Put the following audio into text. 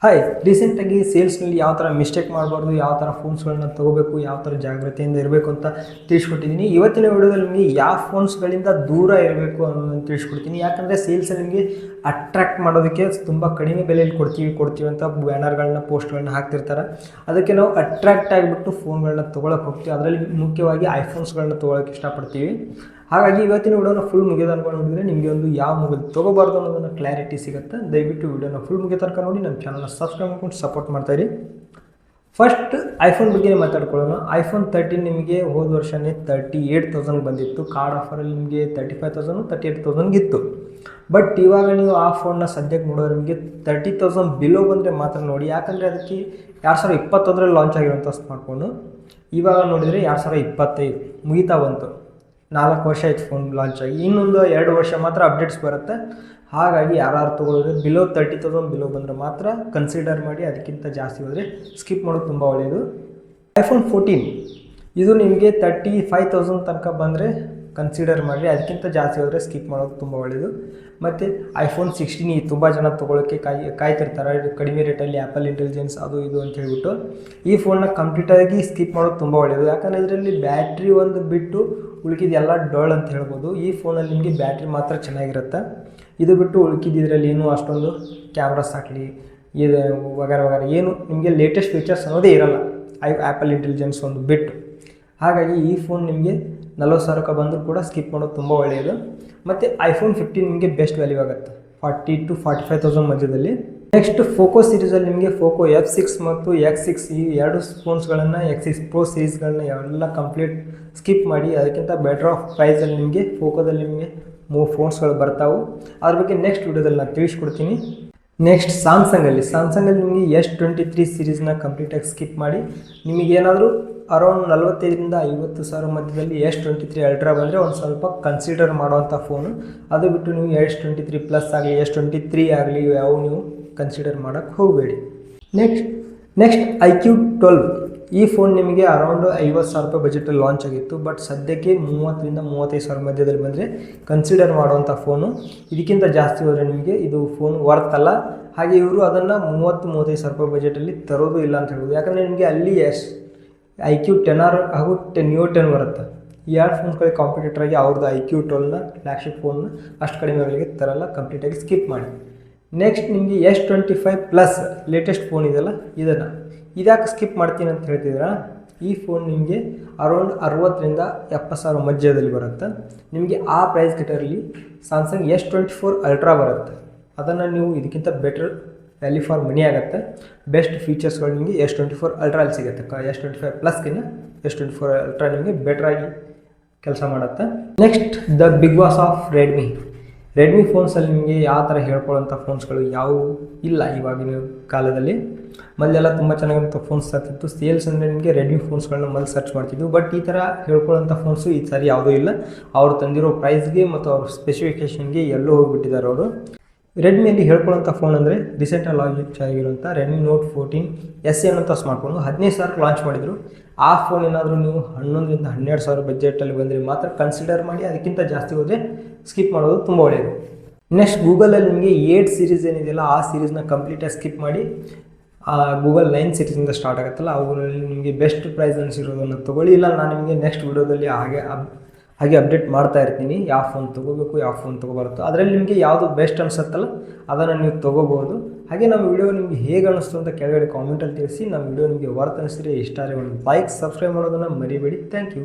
Hi, ರೀಸೆಂಟಾಗಿ ಸೇಲ್ಸ್ನಲ್ಲಿ ಯಾವ ಥರ ಮಿಸ್ಟೇಕ್ ಮಾಡಬಾರ್ದು, ಯಾವ ಥರ ಫೋನ್ಸ್ಗಳನ್ನ ತೊಗೋಬೇಕು, ಯಾವ ಥರ ಜಾಗ್ರತೆಯಿಂದ ಇರಬೇಕು ಅಂತ ತಿಳಿಸ್ಕೊಟ್ಟಿದ್ದೀನಿ. ಇವತ್ತಿನ ವಿಡಿಯೋದಲ್ಲಿ ನಿಮಗೆ ಯಾವ ಫೋನ್ಸ್ಗಳಿಂದ ದೂರ ಇರಬೇಕು ಅನ್ನೋದನ್ನು ತಿಳಿಸ್ಕೊಡ್ತೀನಿ. ಯಾಕಂದರೆ ಸೇಲ್ಸಲ್ಲಿ ನಿಮಗೆ ಅಟ್ರಾಕ್ಟ್ ಮಾಡೋದಕ್ಕೆ ತುಂಬ ಕಡಿಮೆ ಬೆಲೆಯಲ್ಲಿ ಕೊಡ್ತೀವಿ ಅಂತ ಬ್ಯಾನರ್ಗಳನ್ನ ಪೋಸ್ಟ್ಗಳನ್ನ ಹಾಕ್ತಿರ್ತಾರೆ. ಅದಕ್ಕೆ ನಾವು ಅಟ್ರಾಕ್ಟ್ ಆಗಿಬಿಟ್ಟು ಫೋನ್ಗಳನ್ನ ತೊಗೊಳಕ್ಕೆ ಹೋಗ್ತೀವಿ. ಅದರಲ್ಲಿ ಮುಖ್ಯವಾಗಿ ಐಫೋನ್ಸ್ಗಳನ್ನ ತೊಗೊಳಕ್ಕೆ ಇಷ್ಟಪಡ್ತೀವಿ. ಹಾಗಾಗಿ ಇವತ್ತಿನ ವಿಡಿಯೋನ ಫುಲ್ ಮುಗಿದ ತನಕ ನೋಡಿದರೆ ನಿಮಗೆ ಒಂದು ಯಾವ ಮೊಬೈಲ್ ತೊಗೋಬಾರ್ದು ಅನ್ನೋದನ್ನು ಕ್ಲಾರಿಟಿ ಸಿಗುತ್ತೆ. ದಯವಿಟ್ಟು ವಿಡಿಯೋನ ಫುಲ್ ಮುಗಿದ ತನಕ ನೋಡಿ, ನಮ್ಮ ಚಾನಲ್ನ ಸಬ್ಸ್ಕ್ರೈಬ್ ಮಾಡ್ಕೊಂಡು ಸಪೋರ್ಟ್ ಮಾಡ್ತಾಯಿರಿ. ಫಸ್ಟ್ ಐಫೋನ್ ಬಗ್ಗೆ ಮಾತಾಡ್ಕೊಳ್ಳೋಣ. ಐಫೋನ್ 13 ನಿಮಗೆ ಹೋದ ವರ್ಷನೇ 38,000 ಬಂದಿತ್ತು. ಕಾರ್ಡ್ ಆಫರಲ್ಲಿ ನಿಮಗೆ 35,000 38,000 ಇತ್ತು. ಬಟ್ ಇವಾಗ ನೀವು ಆ ಫೋನ್ನ ಸದ್ಯಕ್ಕೆ ನೋಡೋದ್ರೆ ನಿಮಗೆ 30,000 ಬಿಲೋ ಬಂದರೆ ಮಾತ್ರ ನೋಡಿ. ಯಾಕಂದರೆ ಅದಕ್ಕೆ 2021ರಲ್ಲಿ ಲಾಂಚ್ ಆಗಿರೋಂಥ ಸ್ಮಾರ್ಟ್ಫೋನು. ಇವಾಗ ನೋಡಿದರೆ 2025 ಮುಗಿತಾ ಬಂತು. 4 ವರ್ಷ ಆಯ್ತು ಫೋನ್ ಲಾಂಚ್ ಆಗಿ. ಇನ್ನೊಂದು 2 ವರ್ಷ ಮಾತ್ರ ಅಪ್ಡೇಟ್ಸ್ ಬರುತ್ತೆ. ಹಾಗಾಗಿ ಯಾರು ತೊಗೊಳ್ಳೋದ್ರೆ ಬಿಲೋ 30,000 ಬಿಲೋ ಬಂದರೆ ಮಾತ್ರ ಕನ್ಸಿಡರ್ ಮಾಡಿ. ಅದಕ್ಕಿಂತ ಜಾಸ್ತಿ ಹೋದರೆ ಸ್ಕಿಪ್ ಮಾಡೋದು ತುಂಬ ಒಳ್ಳೆಯದು. ಐಫೋನ್ 14 ಇದು ನಿಮಗೆ 35,000 ತನಕ ಬಂದರೆ ಕನ್ಸಿಡರ್ ಮಾಡಿ. ಅದಕ್ಕಿಂತ ಜಾಸ್ತಿ ಹೋದರೆ ಸ್ಕಿಪ್ ಮಾಡೋದು ತುಂಬ ಒಳ್ಳೆಯದು. ಮತ್ತು ಐಫೋನ್ 16 ತುಂಬ ಜನ ತೊಗೊಳಕ್ಕೆ ಕಾಯ್ತಿರ್ತಾರೆ. ಕಡಿಮೆ ರೇಟಲ್ಲಿ ಆ್ಯಪಲ್ ಇಂಟೆಲಿಜೆನ್ಸ್ ಅದು ಇದು ಅಂತ ಹೇಳ್ಬಿಟ್ಟು ಈ ಫೋನ್ನ ಕಂಪ್ಲೀಟಾಗಿ ಸ್ಕಿಪ್ ಮಾಡೋದು ತುಂಬ ಒಳ್ಳೆಯದು. ಯಾಕಂದರೆ ಇದರಲ್ಲಿ ಬ್ಯಾಟ್ರಿ ಒಂದು ಬಿಟ್ಟು ಉಳ್ಕಿದೆಲ್ಲ ಡೋಳ್ ಅಂತ ಹೇಳ್ಬೋದು. ಈ ಫೋನಲ್ಲಿ ನಿಮಗೆ ಬ್ಯಾಟ್ರಿ ಮಾತ್ರ ಚೆನ್ನಾಗಿರುತ್ತೆ. ಇದು ಬಿಟ್ಟು ಉಳ್ಕಿದ್ರಲ್ಲಿ ಏನೂ ಅಷ್ಟೊಂದು ಕ್ಯಾಮ್ರಾಸ್ ಆಗಲಿ ಇದು ವಗರ ಏನು ನಿಮಗೆ ಲೇಟೆಸ್ಟ್ ಫೀಚರ್ಸ್ ಅನ್ನೋದೇ ಇರೋಲ್ಲ ಆ್ಯಪಲ್ ಇಂಟೆಲಿಜೆನ್ಸ್ ಒಂದು ಬಿಟ್ಟು. ಹಾಗಾಗಿ ಈ ಫೋನ್ ನಿಮಗೆ 40,000 ಬಂದರೂ ಕೂಡ ಸ್ಕಿಪ್ ಮಾಡೋದು ತುಂಬ ಒಳ್ಳೆಯದು. ಮತ್ತು ಐಫೋನ್ 15 ನಿಮಗೆ ಬೆಸ್ಟ್ ವ್ಯಾಲ್ಯೂ ಆಗುತ್ತೆ 40,000 to 45,000 ಮಧ್ಯದಲ್ಲಿ. ನೆಕ್ಸ್ಟ್ ಫೋಕೋ ಸೀರೀಸಲ್ಲಿ ನಿಮಗೆ ಫೋಕೋ F6 ಮತ್ತು X6 ಈ ಎರಡು ಫೋನ್ಸ್ಗಳನ್ನು X6 Pro ಸೀರೀಸ್ಗಳನ್ನ ಎಲ್ಲ ಕಂಪ್ಲೀಟ್ ಸ್ಕಿಪ್ ಮಾಡಿ. ಅದಕ್ಕಿಂತ ಬೆಟರ್ ಆಫ್ ಪ್ರೈಸಲ್ಲಿ ನಿಮಗೆ ಫೋಕೋದಲ್ಲಿ ನಿಮಗೆ 3 ಫೋನ್ಸ್ಗಳು ಬರ್ತಾವೆ. ಅದ್ರ ಬಗ್ಗೆ ನೆಕ್ಸ್ಟ್ ವಿಡಿಯೋದಲ್ಲಿ ನಾನು ತಿಳಿಸ್ಕೊಡ್ತೀನಿ. ನೆಕ್ಸ್ಟ್ ಸ್ಯಾಮ್ಸಂಗಲ್ಲಿ ನಿಮಗೆ S23 ಸೀರೀಸ್ನ ಕಂಪ್ಲೀಟಾಗಿ ಸ್ಕಿಪ್ ಮಾಡಿ. ನಿಮಗೇನಾದರೂ ಅರೌಂಡ್ 45,000 to 50,000 ಮಧ್ಯದಲ್ಲಿ S23 ಅಲ್ಟ್ರಾ ಬಂದರೆ ಒಂದು ಸ್ವಲ್ಪ ಕನ್ಸಿಡರ್ ಮಾಡೋವಂಥ ಫೋನು. ಅದು ಬಿಟ್ಟು ನೀವು S23 ಪ್ಲಸ್ ಆಗಲಿ S23 ಆಗಲಿ ಯಾವ ನೀವು ಕನ್ಸಿಡರ್ ಮಾಡೋಕ್ಕೆ ಹೋಗಬೇಡಿ. ನೆಕ್ಸ್ಟ್ iQOO 12 ಈ ಫೋನ್ ನಿಮಗೆ ಅರೌಂಡ್ 50,000 ಬಜೆಟಲ್ಲಿ ಲಾಂಚ್ ಆಗಿತ್ತು. ಬಟ್ ಸದ್ಯಕ್ಕೆ 30,000 to 35,000 ಮಧ್ಯದಲ್ಲಿ ಬಂದರೆ ಕನ್ಸಿಡರ್ ಮಾಡುವಂಥ ಫೋನು. ಇದಕ್ಕಿಂತ ಜಾಸ್ತಿ ಹೋದರೆ ನಿಮಗೆ ಇದು ಫೋನ್ ವರ್ತ್ ಅಲ್ಲ. ಹಾಗೆ ಇವರು ಅದನ್ನು 30,000-35,000 ಬಜೆಟಲ್ಲಿ ತರೋದು ಇಲ್ಲ ಅಂತ ಹೇಳ್ಬೋದು. ಯಾಕಂದರೆ ನಿಮಗೆ ಅಲ್ಲಿ iQOO 10R ಹಾಗೂ Neo 10 ಬರುತ್ತೆ. ಈ ಎರಡು ಫೋನ್ಗಳಿಗೆ ಕಾಂಪಿಟೇಟರಾಗಿ ಅವ್ರದ್ದು iQOO 12ನ ಫ್ಲ್ಯಾಗ್ಶಿಪ್ ಫೋನ್ನ ಅಷ್ಟು ಕಡಿಮೆ ಬೆಲೆಗೆ ತರಲ್ಲ. ಕಂಪ್ಲೀಟಾಗಿ ಸ್ಕಿಪ್ ಮಾಡಿ. ನೆಕ್ಸ್ಟ್ ನಿಮಗೆ S25 ಪ್ಲಸ್ ಲೇಟೆಸ್ಟ್ ಫೋನ್ ಇದೆಯಲ್ಲ, ಇದ್ಯಾಕೆ ಸ್ಕಿಪ್ ಮಾಡ್ತೀನಿ ಅಂತ ಹೇಳ್ತಿದ್ದೀರಾ? ಈ ಫೋನ್ ನಿಮಗೆ ಅರೌಂಡ್ 60,000 to 70,000 ಮಧ್ಯದಲ್ಲಿ ಬರುತ್ತೆ. ನಿಮಗೆ ಆ ಪ್ರೈಸ್ ಕೆಟಗರಿಲಿ ಸ್ಯಾಮ್ಸಂಗ್ S24 ಅಲ್ಟ್ರಾ ಬರುತ್ತೆ. ಅದನ್ನು ನೀವು ಇದಕ್ಕಿಂತ ಬೆಟರ್ ವ್ಯಾಲ್ಯೂ ಫಾರ್ ಮನಿ ಆಗುತ್ತೆ. ಬೆಸ್ಟ್ ಫೀಚರ್ಸ್ಗಳು ನಿಮಗೆ S24 ಅಲ್ಟ್ರಲ್ಲಿ ಸಿಗುತ್ತೆ. S25 ಪ್ಲಸ್ಗಿನ್ನ S24 ಅಲ್ಟ್ರಾ ನಿಮಗೆ ಬೆಟ್ರಾಗಿ ಕೆಲಸ ಮಾಡುತ್ತೆ. Next the big boss of Redmi ಫೋನ್ಸಲ್ಲಿ ನಿಮಗೆ ಯಾವ ಥರ ಹೇಳ್ಕೊಳ್ಳೋಂಥ ಫೋನ್ಸ್ಗಳು ಯಾವುವು ಇಲ್ಲ ಇವಾಗಿನ ಕಾಲದಲ್ಲಿ. ಮೊದಲೆಲ್ಲ ತುಂಬ ಚೆನ್ನಾಗಿರುವಂಥ ಫೋನ್ಸ್ ಆಗ್ತಿತ್ತು. ಸೇಲ್ಸ್ ಅಂದರೆ ನಿಮಗೆ ರೆಡ್ಮಿ ಫೋನ್ಸ್ಗಳನ್ನ ಮೊದಲು ಸರ್ಚ್ ಮಾಡ್ತಿದ್ವು. ಬಟ್ ಈ ಥರ ಹೇಳ್ಕೊಳ್ಳೋಂಥ ಫೋನ್ಸು ಈ ಸಾರಿ ಯಾವುದೂ ಇಲ್ಲ. ಅವ್ರು ತಂದಿರೋ ಪ್ರೈಸ್ಗೆ ಮತ್ತು ಅವ್ರ ಸ್ಪೆಸಿಫಿಕೇಷನ್ಗೆ ಎಲ್ಲೋ ಹೋಗಿಬಿಟ್ಟಿದ್ದಾರೆ ಅವರು. ರೆಡ್ಮಿಯಲ್ಲಿ ಹೇಳ್ಕೊಳ್ಳೋಂಥ ಫೋನ್ ಅಂದರೆ ರೀಸೆಂಟಾಗಿ ಲಾಂಚ್ ಆಗಿರುವಂಥ ರೆಡ್ಮಿ ನೋಟ್ 14 SE ಅನ್ನೋಂಥ ಸ್ಮಾರ್ಟ್ಫೋನು 15,000 ಲಾಂಚ್ ಮಾಡಿದರು. ಆ ಫೋನ್ ಏನಾದರೂ ನೀವು 11,000 to 12,000 ಬಜೆಟಲ್ಲಿ ಬಂದರೆ ಮಾತ್ರ ಕನ್ಸಿಡರ್ ಮಾಡಿ. ಅದಕ್ಕಿಂತ ಜಾಸ್ತಿ ಹೋದರೆ ಸ್ಕಿಪ್ ಮಾಡೋದು ತುಂಬ ಒಳ್ಳೆಯದು. ನೆಕ್ಸ್ಟ್ ಗೂಗಲಲ್ಲಿ ನಿಮಗೆ 8 ಸೀರೀಸ್ ಏನಿದೆಯಲ್ಲ ಆ ಸೀರೀಸ್ನ ಕಂಪ್ಲೀಟಾಗಿ ಸ್ಕಿಪ್ ಮಾಡಿ. ಗೂಗಲ್ 9 ಸೀರೀಸಿಂದ ಸ್ಟಾರ್ಟ್ ಆಗುತ್ತಲ್ಲ ಅವುಗಳಲ್ಲಿ ನಿಮಗೆ ಬೆಸ್ಟ್ ಪ್ರೈಸ್ ಅನಿಸಿರೋದನ್ನು ತೊಗೊಳ್ಳಿ. ಇಲ್ಲ ನಾನು ನಿಮಗೆ ನೆಕ್ಸ್ಟ್ ವಿಡಿಯೋದಲ್ಲಿ ಹಾಗೆ ಅಪ್ಡೇಟ್ ಮಾಡ್ತಾ ಇರ್ತೀನಿ. ಯಾವ ಫೋನ್ ತೊಗೋಬೇಕು, ಯಾವ ಫೋನ್ ತೊಗೋಬಾರ್ದು, ಅದರಲ್ಲಿ ನಿಮಗೆ ಯಾವುದು ಬೆಸ್ಟ್ ಅನಿಸುತ್ತಲ್ಲ ಅದನ್ನು ನೀವು ತೊಗೋಬೋದು. ಹಾಗೆ ನಮ್ಮ ವಿಡಿಯೋ ನಿಮಗೆ ಹೇಗೆ ಅನ್ನಿಸ್ತು ಅಂತ ಕೆಳಗಡೆ ಕಾಮೆಂಟಲ್ಲಿ ತಿಳಿಸಿ. ನಮ್ಮ ವಿಡಿಯೋ ನಿಮಗೆ ವರ್ತ್ ಅನಿಸಿದ್ರೆ ಇಷ್ಟ ಆದರೆ ಒಂದು ಲೈಕ್, ಸಬ್ಸ್ಕ್ರೈಬ್ ಮಾಡೋದನ್ನು ಮರಿಬೇಡಿ. Thank you.